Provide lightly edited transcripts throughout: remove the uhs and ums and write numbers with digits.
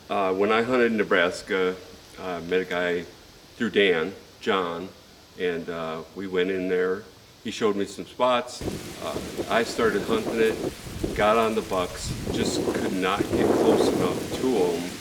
When I hunted in Nebraska, I met a guy through John, and we went in there. He showed me some spots. I started hunting it, got on the bucks, just could not get close enough to them.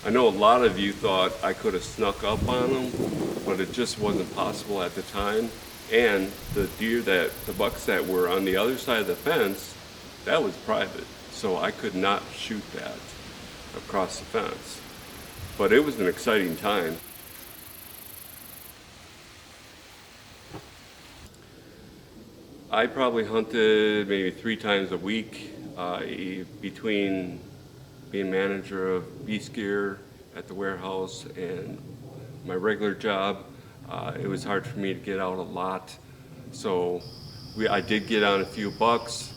I know a lot of you thought I could have snuck up on them, but it just wasn't possible at the time. And the bucks that were on the other side of the fence, that was private. So I could not shoot that across the fence. But it was an exciting time. I probably hunted maybe 3 times a week between being manager of beast gear at the warehouse and my regular job. It was hard for me to get out a lot, so I did get on a few bucks,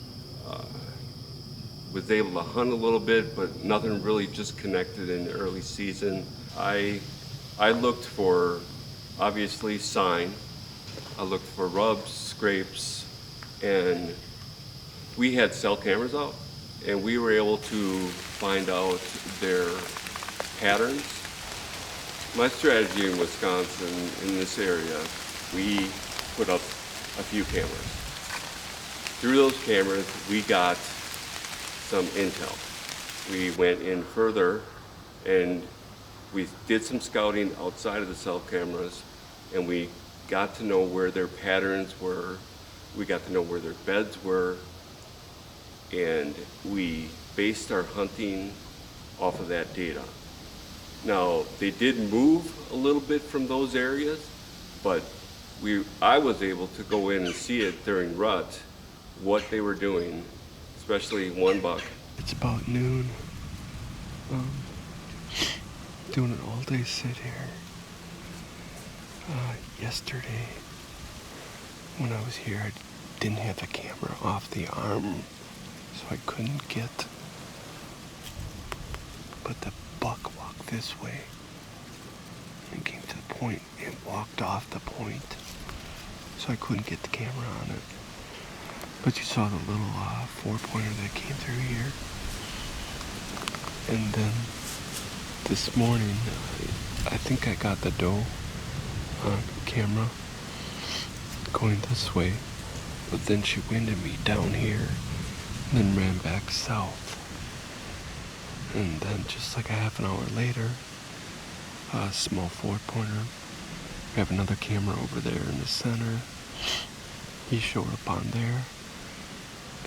was able to hunt a little bit, but nothing really just connected in the early season. I looked for, obviously, sign. I looked for rubs, scrapes, and we had cell cameras out, and we were able to find out their patterns. My strategy in Wisconsin, in this area, we put up a few cameras. Through those cameras, we got some intel. We went in further and we did some scouting outside of the cell cameras, and we got to know where their patterns were. We got to know where their beds were, and we based our hunting off of that data. Now, they did move a little bit from those areas, but I was able to go in and see it during rut, what they were doing, especially one buck. It's about noon. Doing an all-day sit here. Yesterday, when I was here, I didn't have the camera off the arm, so I couldn't get. But the buck walked this way and came to the point and walked off the point, so I couldn't get the camera on it. But you saw the little 4-pointer that came through here. And then this morning, I think I got the doe on camera going this way, but then she winded me down here and then ran back south. And then just like a half an hour later, a small 4-pointer. We have another camera over there in the center. He showed up on there,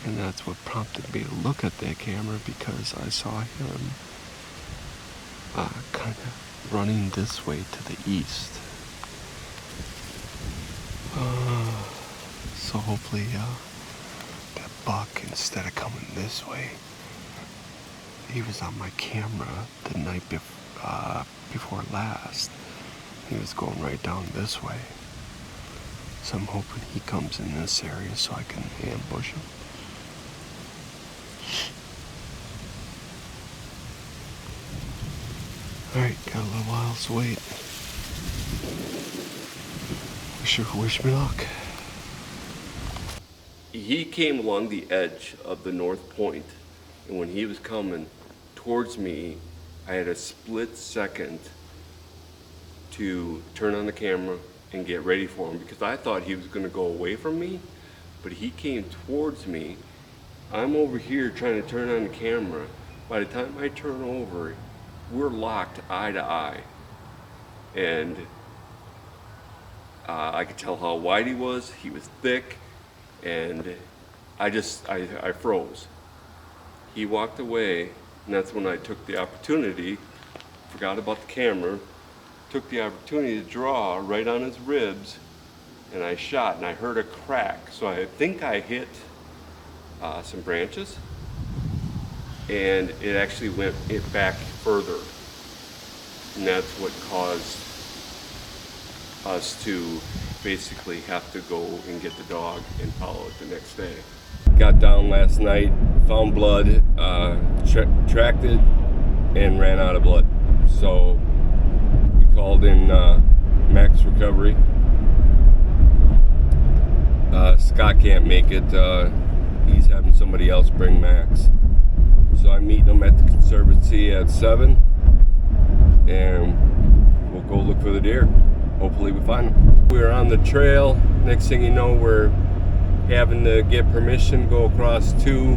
and that's what prompted me to look at that camera, because I saw him kind of running this way to the east. So hopefully that buck, instead of coming this way, he was on my camera the night before last. He was going right down this way. So I'm hoping he comes in this area so I can ambush him. Alright, got a little while to wait. Wish me luck. He came along the edge of the north point, and when he was coming towards me, I had a split second to turn on the camera and get ready for him, because I thought he was going to go away from me, but he came towards me. I'm over here trying to turn on the camera. By the time I turn over, we're locked eye to eye, and I could tell how wide he was. He was thick, and I froze. He walked away, and that's when I took the opportunity, forgot about the camera, took the opportunity to draw right on his ribs, and I shot, and I heard a crack. So I think I hit some branches, and it actually went back further. And that's what caused us to basically have to go and get the dog and follow it the next day. Got down last night, found blood, tracked it, and ran out of blood. So we called in Max Recovery. Scott can't make it. He's having somebody else bring Max. So I'm meeting him at the Conservancy at 7, and we'll go look for the deer. Hopefully we find them. We're on the trail. Next thing you know, we're having to get permission to go across 2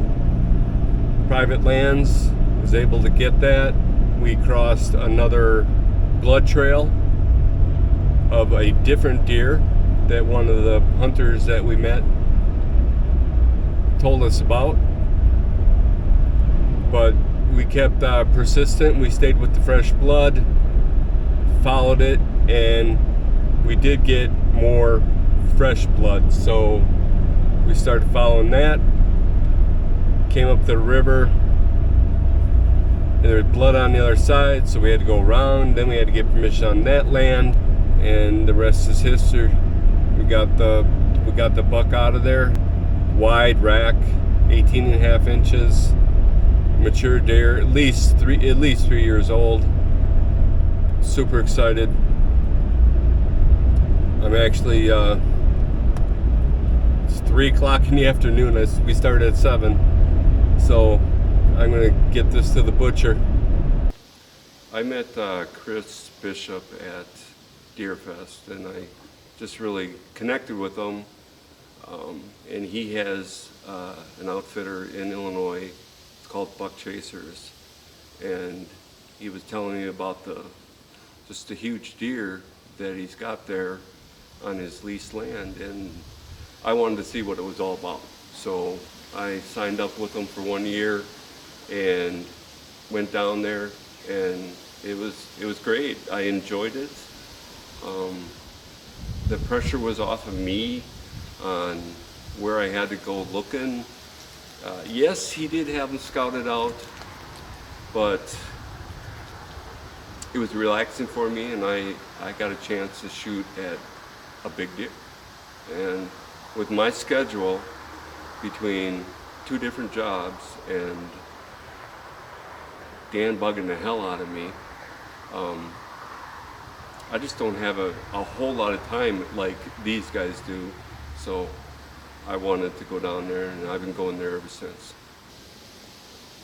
private lands. Was able to get that. We crossed another blood trail of a different deer that one of the hunters that we met told us about. But we kept persistent. We stayed with the fresh blood, followed it, and we did get more fresh blood. So we started following that, came up the river, and there was blood on the other side, so we had to go around. Then we had to get permission on that land, and the rest is history. We got the buck out of there. Wide rack, 18.5 inches, mature deer, at least 3 years old. Super excited. I'm actually it's 3 o'clock in the afternoon. We started at 7, so I'm gonna get this to the butcher. I met Chris Bishop at Deerfest, and I just really connected with him. And he has an outfitter in Illinois. It's called Buck Chasers, and he was telling me about just the huge deer that he's got there on his leased land, and I wanted to see what it was all about. So I signed up with him for 1 year and went down there, and it was great. I enjoyed it. The pressure was off of me on where I had to go looking. Yes, he did have them scouted out, but it was relaxing for me, and I got a chance to shoot at a big deer. And with my schedule between 2 different jobs and Dan bugging the hell out of me, I just don't have a whole lot of time like these guys do. So I wanted to go down there, and I've been going there ever since.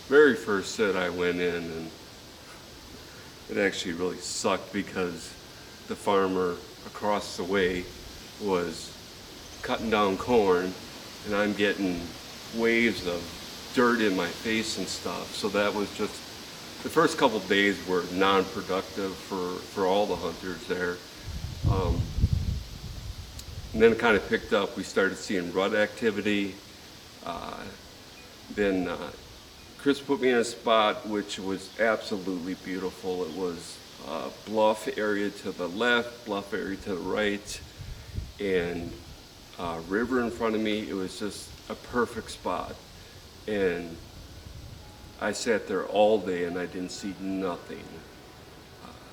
Very first set I went in, and it actually really sucked because the farmer across the way was cutting down corn, and I'm getting waves of dirt in my face and stuff. So that was just, the first couple days were non-productive for all the hunters there. And then it kind of picked up. We started seeing rut activity. Then Chris put me in a spot which was absolutely beautiful. It was a bluff area to the left, bluff area to the right, and a river in front of me. It was just a perfect spot. And I sat there all day and I didn't see nothing.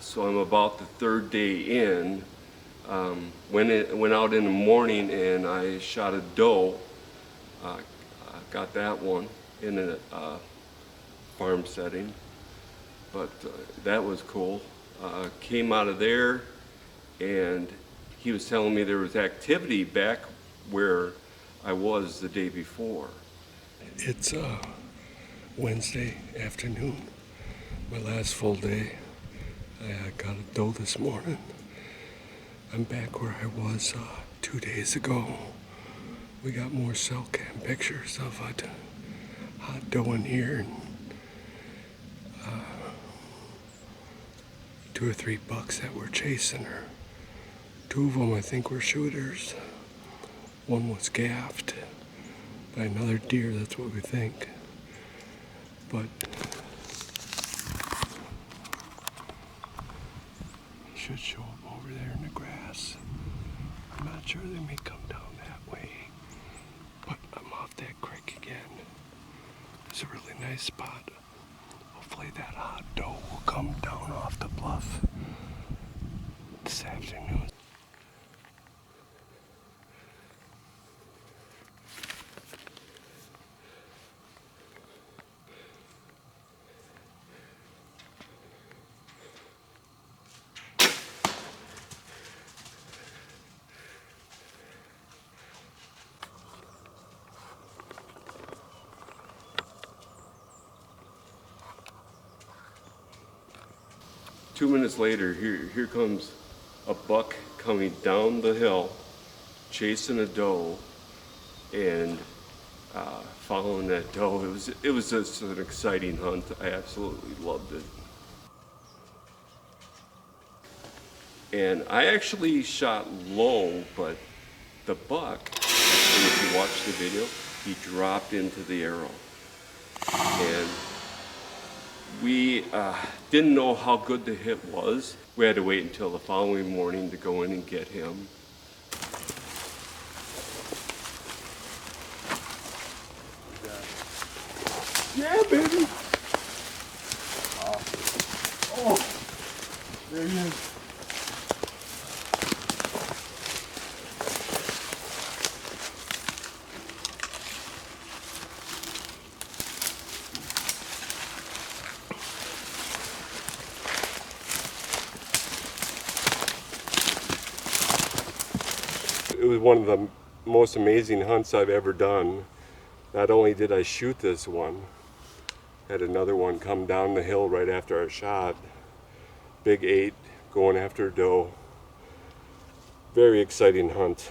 So I'm about the 3rd day in. Went out in the morning and I shot a doe. Got that one in a farm setting, but that was cool. Came out of there, and he was telling me there was activity back where I was the day before. It's Wednesday afternoon, my last full day. I got a doe this morning. I'm back where I was 2 days ago. We got more cell cam pictures of a hot doe in here, and 2 or 3 bucks that were chasing her. 2 of them I think were shooters. One was gaffed by another deer, that's what we think. But he should show up over there in the grass. I'm not sure they may come down that way. But I'm off that creek again. It's a really nice spot. Hopefully that hot doe will come down off the bluff this afternoon. Two minutes later, here comes a buck coming down the hill, chasing a doe, and following that doe. It was just an exciting hunt. I absolutely loved it. And I actually shot low, but the buck, actually, if you watch the video, he dropped into the arrow. And we didn't know how good the hit was. We had to wait until the following morning to go in and get him. Yeah, baby. Oh, there he is. It was one of the most amazing hunts I've ever done. Not only did I shoot this one, had another one come down the hill right after our shot. Big 8 going after a doe. Very exciting hunt.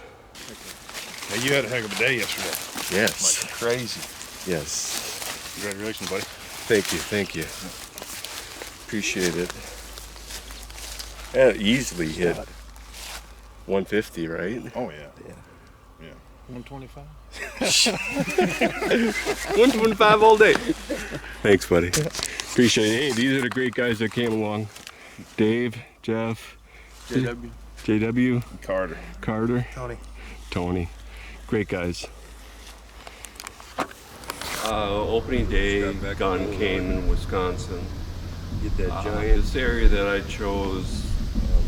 Now you had a heck of a day yesterday. Yes. Like crazy. Yes. Congratulations, buddy. Thank you. Thank you. Appreciate it. Yeah, easily hit 150, right? Oh yeah. Yeah. 125. 125 all day. Thanks, buddy. Appreciate it. Hey, these are the great guys that came along. Dave, Jeff, JW, Carter, Tony. Great guys. Opening day, gun came in Wisconsin. This area that I chose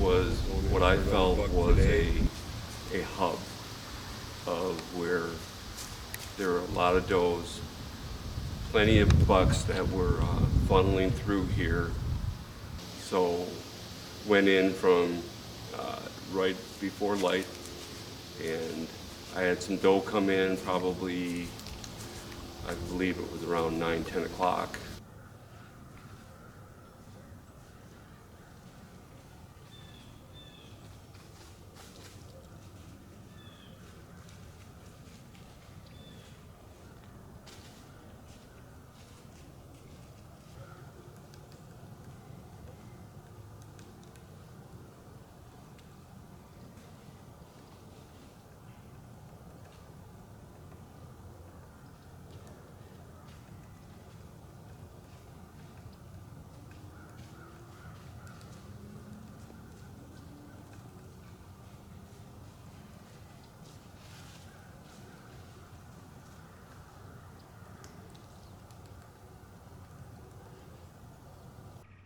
was what I felt was a hub of where there were a lot of does, plenty of bucks that were funneling through here. So went in from right before light, and I had some doe come in probably, I believe it was around 9-10 o'clock.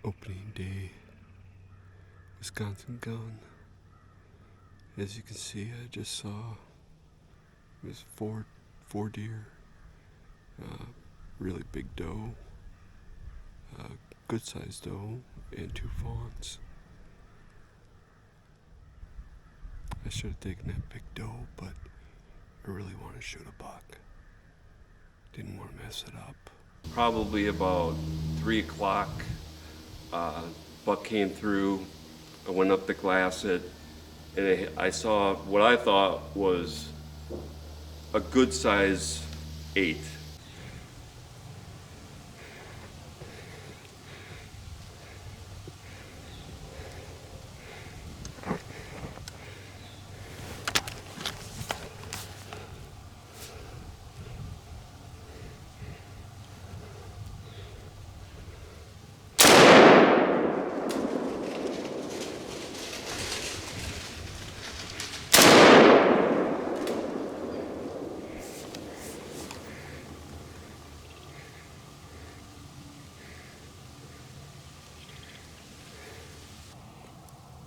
Opening day, Wisconsin gun. As you can see, I just saw it was four deer, really big doe, good sized doe, and 2 fawns. I should have taken that big doe, but I really want to shoot a buck. Didn't want to mess it up. Probably about 3 o'clock, buck came through. I went up to glass it, and I saw what I thought was a good size 8.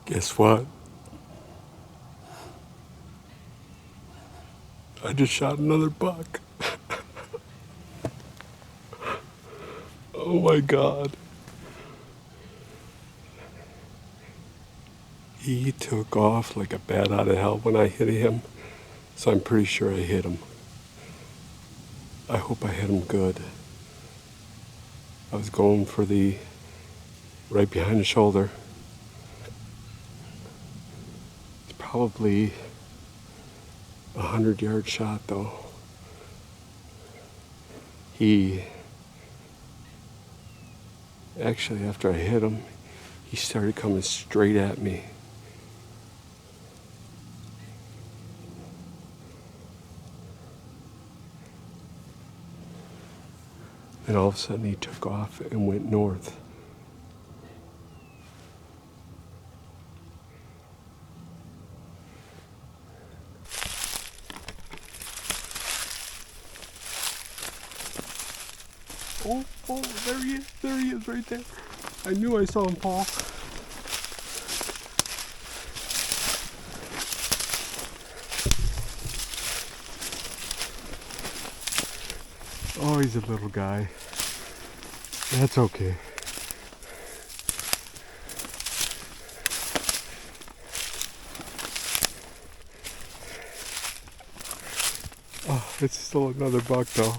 Guess what? I just shot another buck. Oh my God. He took off like a bat out of hell when I hit him, so I'm pretty sure I hit him. I hope I hit him good. I was going for the right behind the shoulder. It's probably a 100-yard shot though. He actually, after I hit him, he started coming straight at me. And all of a sudden he took off and went north. Oh, there he is right there. I knew I saw him, Paul. Oh, he's a little guy. That's okay. Oh, it's still another buck though.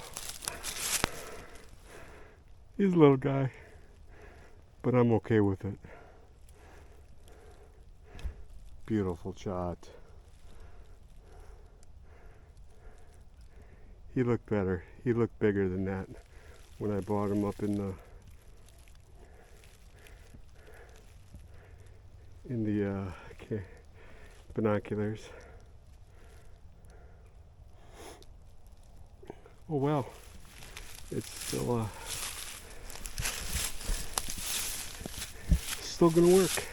He's a little guy, but I'm okay with it. Beautiful shot. He looked better. He looked bigger than that when I brought him up in the binoculars. Oh well, it's still gonna work.